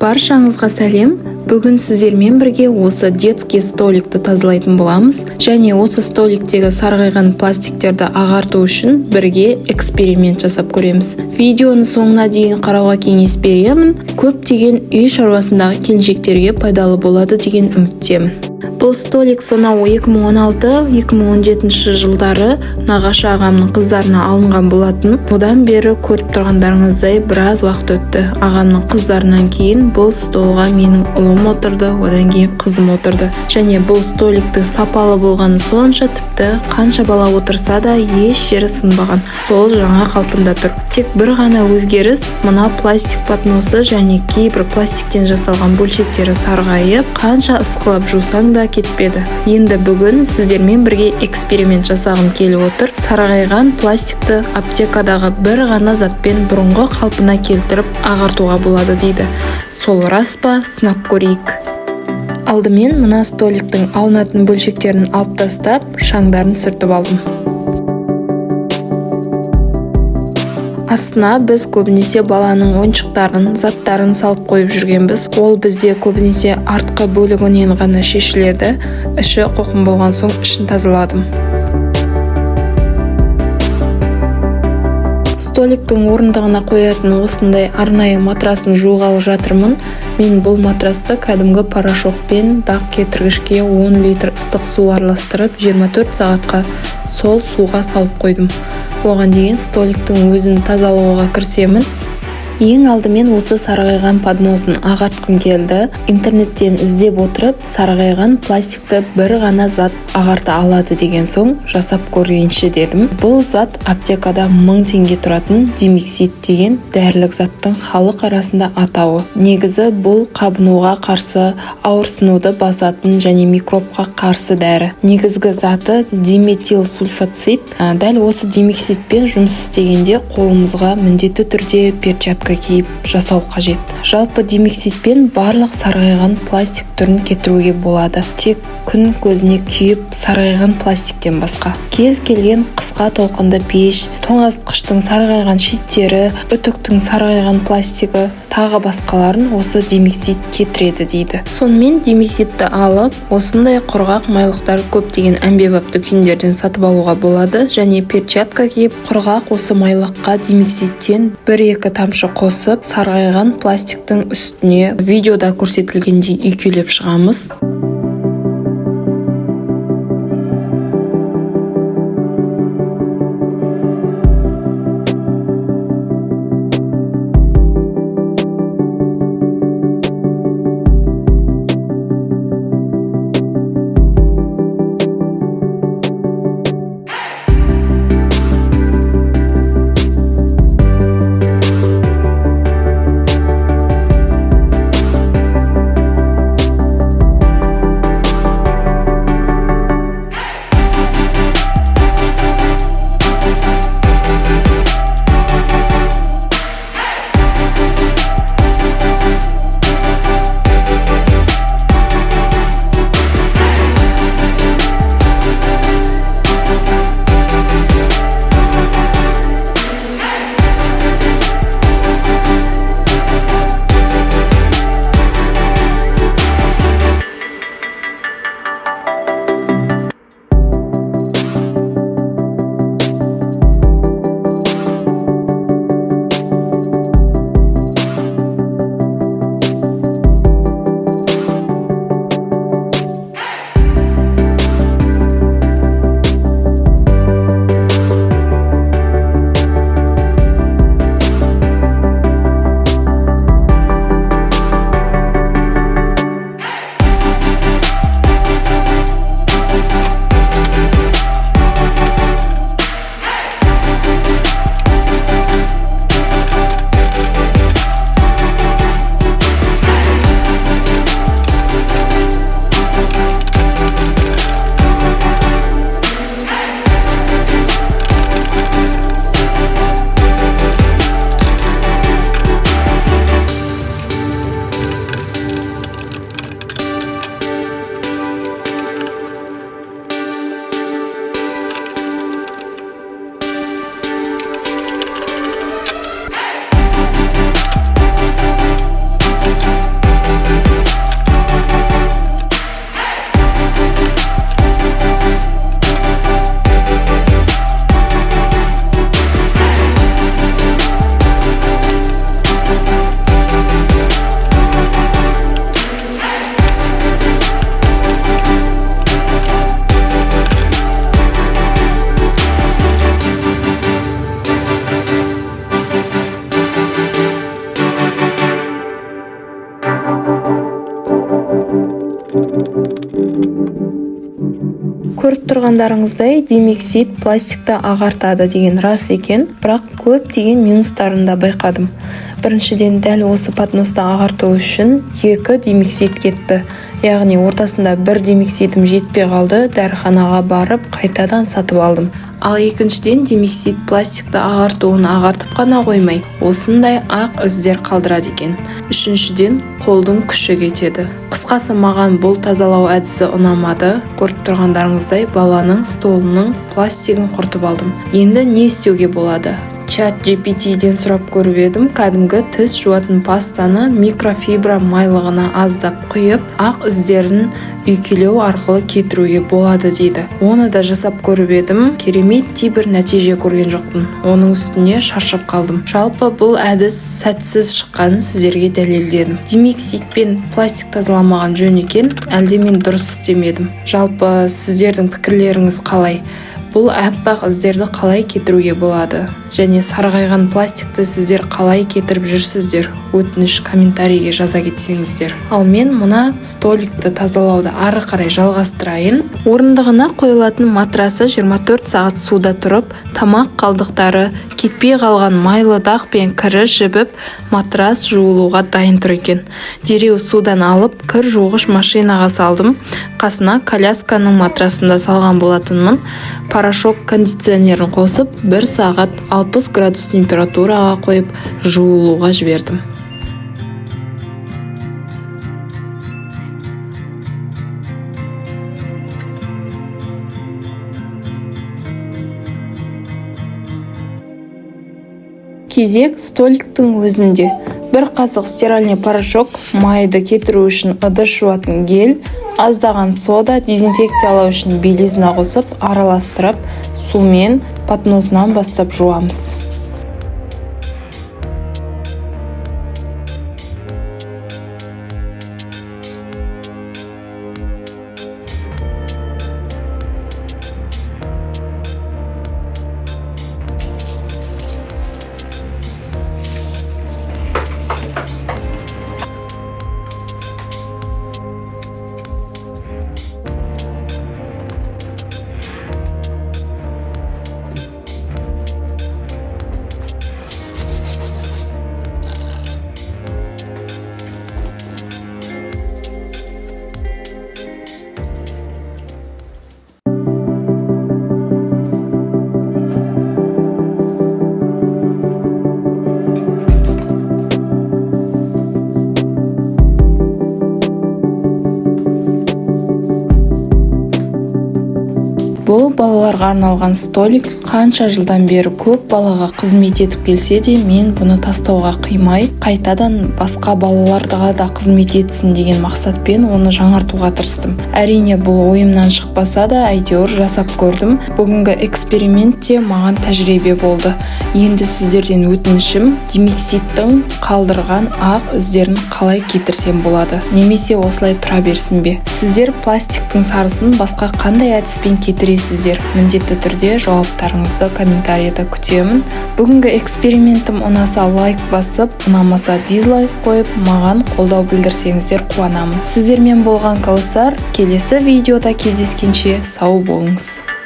Баршаңызға сәлем. Бүгін сіздермен бірге осы детский столикті тазалайтын боламыз, және осы столиктегі сарғайған пластиктерді ағарту үшін бірге эксперимент жасап көреміз. Видеоны соңына дейін қарауға кеңес беремін. Көптеген үй шаруасындағы келіншектерге пайдалы болады деген үміттемін. Бұл столик сонау 2016-2017 жылдары нағашы ағамның қыздарына алынған болатын. Одан бері көріп тұрғандарыңыздай біраз уақыт өтті. Ағамның қыздарынан кейін бұл столға менің ұлым отырды, одан кейін қызым отырды. Және бұл столиктің сапалы болғаны сонша, тіпті қанша бала отырса да еш жері сынбаған. Сол жаңа қалпында тұр. Тек бір ғана өзгеріс, мына пластик патносы және кейбір пластиктен жасалған бөлшектері сарғайып, қанша ысқылап жусаң да кетпеді. Енді бүгін сіздермен бірге эксперимент жасағым келіп отыр. Сарғайған пластикті аптекадағы бір ғана затпен бұрынғы қалпына келтіріп ағартуға болады дейді. Сол рас па? Сынап көрейік. Алдымен мына столиктің алынатын бөлшектерін алып тастап, шаңдарын сүртіп алдым. Астына біз көбінесе баланың ойыншықтарын, заттарын салып қойып жүргенбіз. Ол бізде көбінесе артқы бөлігінен ғана шешіледі. Іші қоқым болған соң ішін тазаладым. Столиктің орындығына қоятын осындай арнайы матрасын жуғалы жатырмын. Мен бұл матрасты кәдімгі порошокпен дақ кетіргішке 10 литр ыстық су араластырып 24 сағатқа сол суға салып қойдым. Оған дейін столиктің өзін тазалауға кірісемін. Ең алдымен осы сарғайған подносын ағартқым келді. Интернеттен іздеп отырып, сарғайған пластикті бір ғана зат ағарта алады деген соң жасап көрейінші дедім. Бұл зат аптекада 1000 теңге тұратын димексид деген дәрілік заттың халық арасында атауы. Негізі бұл қабынуға қарсы, ауырсынуды басатын және микробқа қарсы дәрі. Негізгі заты диметилсульфацид. Дәл осы димексидпен жұмыс істегенде қолымызға міндетті түрде перчатка киіп жасау қажет. Жалпы димексидпен барлық сарғайған пластик түрін кетіруге болады. Тек күн көзіне күйіп сарғайған пластиктен басқа. Кез келген қысқа толқынды пеш, тоңазытқыштың сарғайған шеттері, үтіктің сарғайған пластигі, тағы басқаларын осы димексид кетіреді дейді. Сонымен димексидті алып, осындай құрғақ майлықтар көптеген әмбебап дүкендерден сатып алуға болады, және перчатка киіп құрғақ осы майлыққа димексидтен 1-2 тамшы қосып, сарғайған пластиктің үстіне видеода көрсетілгендей үйкелеп шығамыз. Көріп тұрғандарыңыздай демексид пластикті ағартады деген рас екен, бірақ көп деген минустарын да байқадым. Біріншіден, дәл осы патносты ағарту үшін 2 демексид кетті. Яғни ортасында 1 демексидім жетпей қалды, дәріханаға барып қайтадан сатып алдым. Ал екіншіден, демексид пластикті ағартуын ағартып қана қоймай, осындай ақ іздер қалдырады екен. Үшіншіден, қолдың күші кетеді. Қысқасы, маған бұл тазалау әдісі ұнамады. Көріп тұрғандарыңыздай баланың столының пластигін құртып алдым. Енді не істеуге болады? ChatGPT-ден сұрап көріп едім, кәдімгі тіс жуатын пастаны микрофибра майлығына аздап құйып, ақ іздерін үйкелеу арқылы кетіруге болады дейді. Оны да жасап көріп едім, кереметтей бір нәтиже көрген жоқпын. Оның үстіне шаршап қалдым. Жалпы бұл әдіс сәтсіз шыққанын сіздерге дәлелдедім. Демексидпен пластик тазаламаған жөн екен, әлде мен дұрыс істемедім. Жалпы сіздердің пікірлеріңіз қалай? Бұл әппақ іздерді қалай кетіруге болады? Және сарғайған пластикті сіздер қалай кетіріп жүрсіздер? Өтініш комментарийге жаза кетсеңіздер. Ал мен мына столикті тазалауды ары қарай жалғастырайын. Орындығына қойылатын матрасы 24 сағат суда тұрып, тамақ қалдықтары, кетпей қалған майлы дақ пен кірі жібіп, матрас жуылуға дайын тұр екен. Дереу судан алып, кір жуғыш машинаға салдым. Қасына колясканың матрасында салған болатынмын. Порошок кондиционерін қосып, 1 сағат 60 градус температураға қойып, жуылуға жібердім. Кезек столиктің өзінде. 1 қасық стиральный порошок, майды кетіру үшін ыдыс жуатын гель, аздаған сода, дезинфекциялау үшін белизна қосып, араластырып, сумен патносынан бастап жуамыз. Бұл балаларға арналған столик қанша жылдан бері көп балаға қызмет етіп келсе де, мен бұны тастауға қимай, қайтадан басқа балаларға да қызмет етсін деген мақсатпен оны жаңартуға тырыстым. Әрине, бұл ойымнан шықпаса да, әйтеуір жасап көрдім. Бүгінгі экспериментте маған тәжірибе болды. Енді сіздерден өтінішім, демексидтің қалдырған ақ іздерін қалай кетірсем болады? Немесе осылай тұра берсін бе? Сіздер пластиктің сарысын басқа қандай әдіспен кетіресіздер? Міндетті түрде жауаптарыңызды комментарийда күтемін. Бүгінгі экспериментім ұнаса лайк басып, ұнамаса дизлайк қойып, маған қолдау білдірсеңіздер қуанамын. Сіздермен болған Кәусар, келесі видеода кездескенше сау болыңыз.